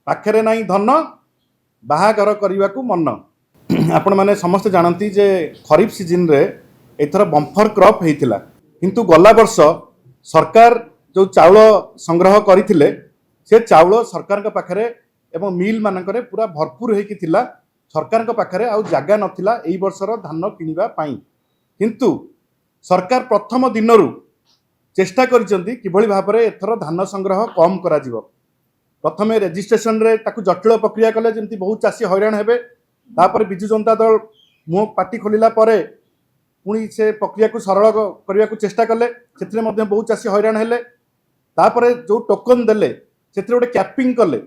पाखरे नाई धन बाहागर करने को मन। आपण मैंने समस्ते जानती जे खरीफ सीजन रे एथर बम्फर क्रॉप होता किंतु गला वर्ष सरकार जो चाउल संग्रह करते से चाउल सरकार के पाखरे एवं मिल मानकरे पूरा भरपूर होता सरकार के पाखरे आउ जागा नथिला एई वर्षर धान किनिबा पाई किंतु सरकार प्रथम दिनरू चेष्टा करिसेंती किभली भाबरे एथर धान संग्रह कम करा जिवो। प्रथमे रेजिस्ट्रेशन रे ताकू जटिल प्रक्रिया कले जेमती बहुत चाषी हैरान हेबे तापर बिजु जनता दल मुह पार्टी खोलिला परे पुणी से प्रक्रिया को सरल करने को चेष्टा कले से बहुत चाषी हैरान हेले तापर जो टोकन देले से गोटे कैपिंग कले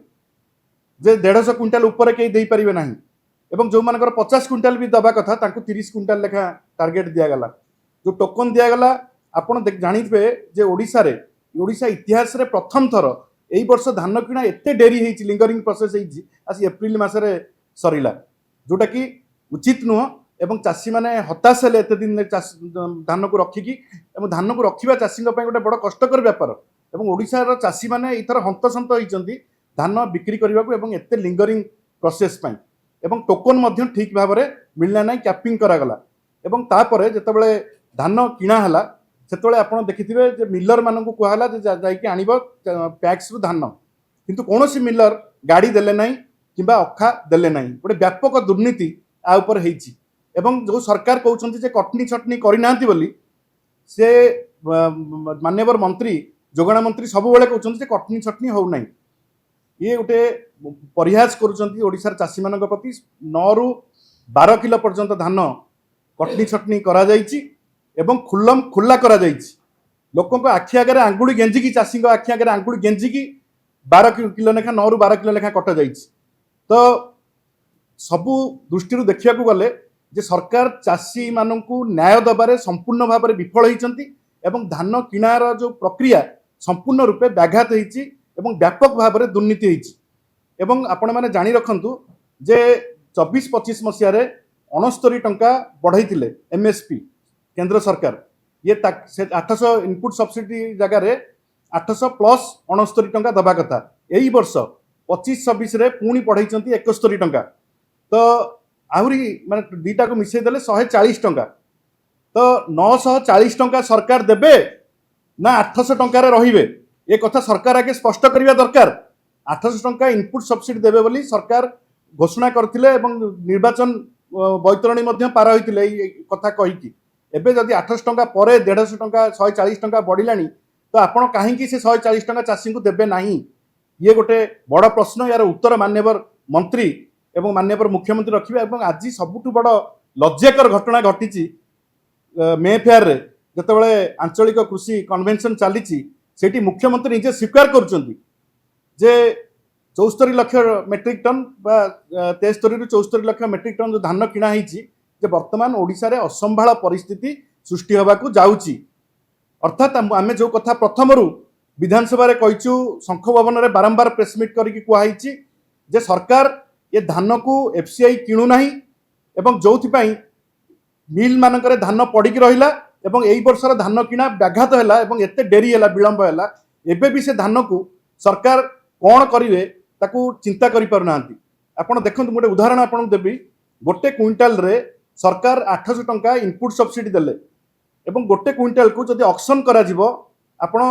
जे 150 क्विंटाल ऊपर कहीं दे पारे ना एवं जो मानकर 50 क्विंटाल भी दबा कथा 30 क्विंटाल लेखा टार्गेट दिगला जो टोकन दिगला आपड़ जानते जे ओडिशा इतिहास रे प्रथम थर यही वर्ष धान किणा एत डेरी होती लिंगरिंग प्रोसेस आज एप्रिल मसरे सरला जोटा कि उचित नुह एवं चाषी मैंने हताश हेले एत दिन धान को रखिकी धान को रखा चाषी गोटे बड़ कष्टकर व्यापार एवं ओडिशार चाषी मैंने इथर हंतसंत होती धान बिक्री करने को एत लिंगरिंग प्रोसेस एवं टोकन मध्य ठीक भाव में मिलना ना कैपिंग करागला एवं तापर जितेबाला धान किणा है से आप देखिथे मिलर मान कहला जाकि आण पैक्स रु धान किंतु कौन सी मिलर गाड़ी देले ना कि अखा देले ना गोटे व्यापक दुर्नीति आ उपर होती एवं जो सरकार कहते कटनी छटनी करना से माननीय मंत्री जोगाण मंत्री सब कहते कटनी छटनी होना ये गोटे परिहास करुँचार चाषी मान प्रति 9 ରୁ 12 किलो पर्यंत धान कटनी छटनी करा एवं खुल्लम खुला करा लोकों आखि आगे आंगुड़ी गेंजिकी चाषी आखि आगे आंगुड़ी गेंजिकी 12 किलो लेखा 9 ରୁ 12 किलो लेखा कटा जाइए। तो सबू दृष्टि देखा गले जे सरकार चाषी मानू न्याय दबारे संपूर्ण भाव में विफल होती एवं धान किणार जो प्रक्रिया संपूर्ण रूपे व्याघात होती एवं व्यापक भाव में दुर्नीति होती एवं आपण मैंने जानी रखु जे 24-25 मसीह 69 टंका बढ़ाई एमएसपी केंद्र सरकार ये 800 इनपुट सब्सिडी जगार 800 प्लस 69 टंका दबा कथा यही वर्ष 25-26 पुणी बढ़ाई 71 टंका। तो आहरी माने दीटा को मिसई देले 140 टंका तो 940 टंका सरकार देबे ना 800 टंका रहिबे ये कथा सरकार आगे स्पष्ट करवा दरकार। 800 टंका इनपुट सब्सिडी देबे बोली सरकार घोषणा करथिले एवं निर्वाचन बैतरणी मध्य पार होइतिले कथा कहिकी एबे जदि 800 टंका परे 150 टंका 140 टंका बढ़िलानी तो आपण काहेकि से 140 टंका चाषी को देबे नाही ये गोटे बड़ प्रश्न यार उत्तर माननीय मंत्री एवं माननीय मुख्यमंत्री रखिए। आज सबुठ बड़ लज्जाकर घटना घटी मे फेयर रे जितेबाला आंचलिक कृषि कन्वेंशन चली मुख्यमंत्री निजे स्वीकार करुँच 74 लाख मेट्रिक टन 73 ରୁ 74 लाख मेट्रिक टन जो धान किणा होती वर्तमान ओडिशा रे असंभाल परिस्थिति सृष्टि होबाकू जाउची। अर्थात आमे जो कथा प्रथम विधानसभा रे कहिचु शंख भवन रे बारंबार प्रेसमिट करिकी कुआइची जे सरकार ये धान को एफसीआई किणु नाही एवं जोथिपाई मिल मानकरे धान पड़िकी रहिला एवं एई वर्षर धान किणा व्याघात हैला एवं एते डेरी हैला विलंब हैला एबे भी से धान को सरकार कौन करिवे ताकू चिंता करि पारु नांती। आपण देखंतु मोटे उदाहरण आपण देबी गोटे क्विंटाल रे सरकार 800 टंका इनपुट सब्सिडी देले एवं गोटे क्विंटाल को जदि ऑक्शन करा जिवो आपण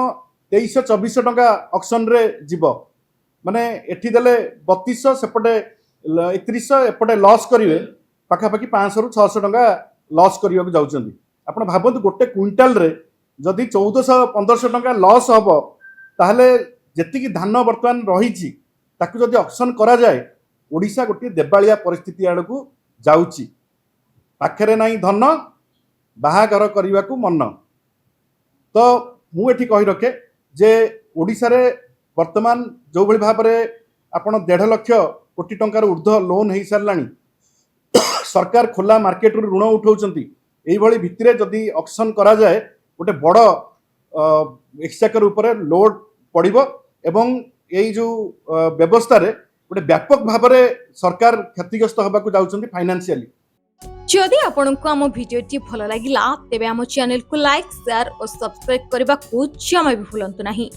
2300-2400 टंका ऑक्शन रे जिवो माने एठी देले 3200 सेपटे 3100 एपटे लॉस करिवे पाखापाखि 500 ରୁ 600 टंका लॉस करिया को जाउचंदी। आपण भाबंतु गोटे क्विंटाल रे जदि 1400-1500 टंका लॉस हबो ताहले जेतिकी धान वर्तमान रही ताकू जदि ऑक्शन करा जाए ओडिशा गोटे देवालिया परिस्थिति आड़ को जाउची। पाखरे नाई धन बाहागर करने को मन। तो मुझे कही रखे जे ओडिशा रे वर्तमान जो भली भाव में आपण 1.5 लाख कोटी टंकार ऊर्ध्व लोन हो सारानी सरकार खोला मार्केट रू ऋण उठाउछंती एई भित्तिरे जदि ऑक्शन करा जाए गोटे बड़ एक्सचेकर उपरे लोड पड़िबो एवं यही जो व्यवस्था रे गोटे व्यापक भाव में सरकार क्षतिग्रस्त होबाकू जाउछंती फाइनेंशियली। जदि आपंक आम भिडी भल लगा तेब आम चैनल को लाइक शेयर और सब्सक्राइब करने को जमा भी भूलु नहीं।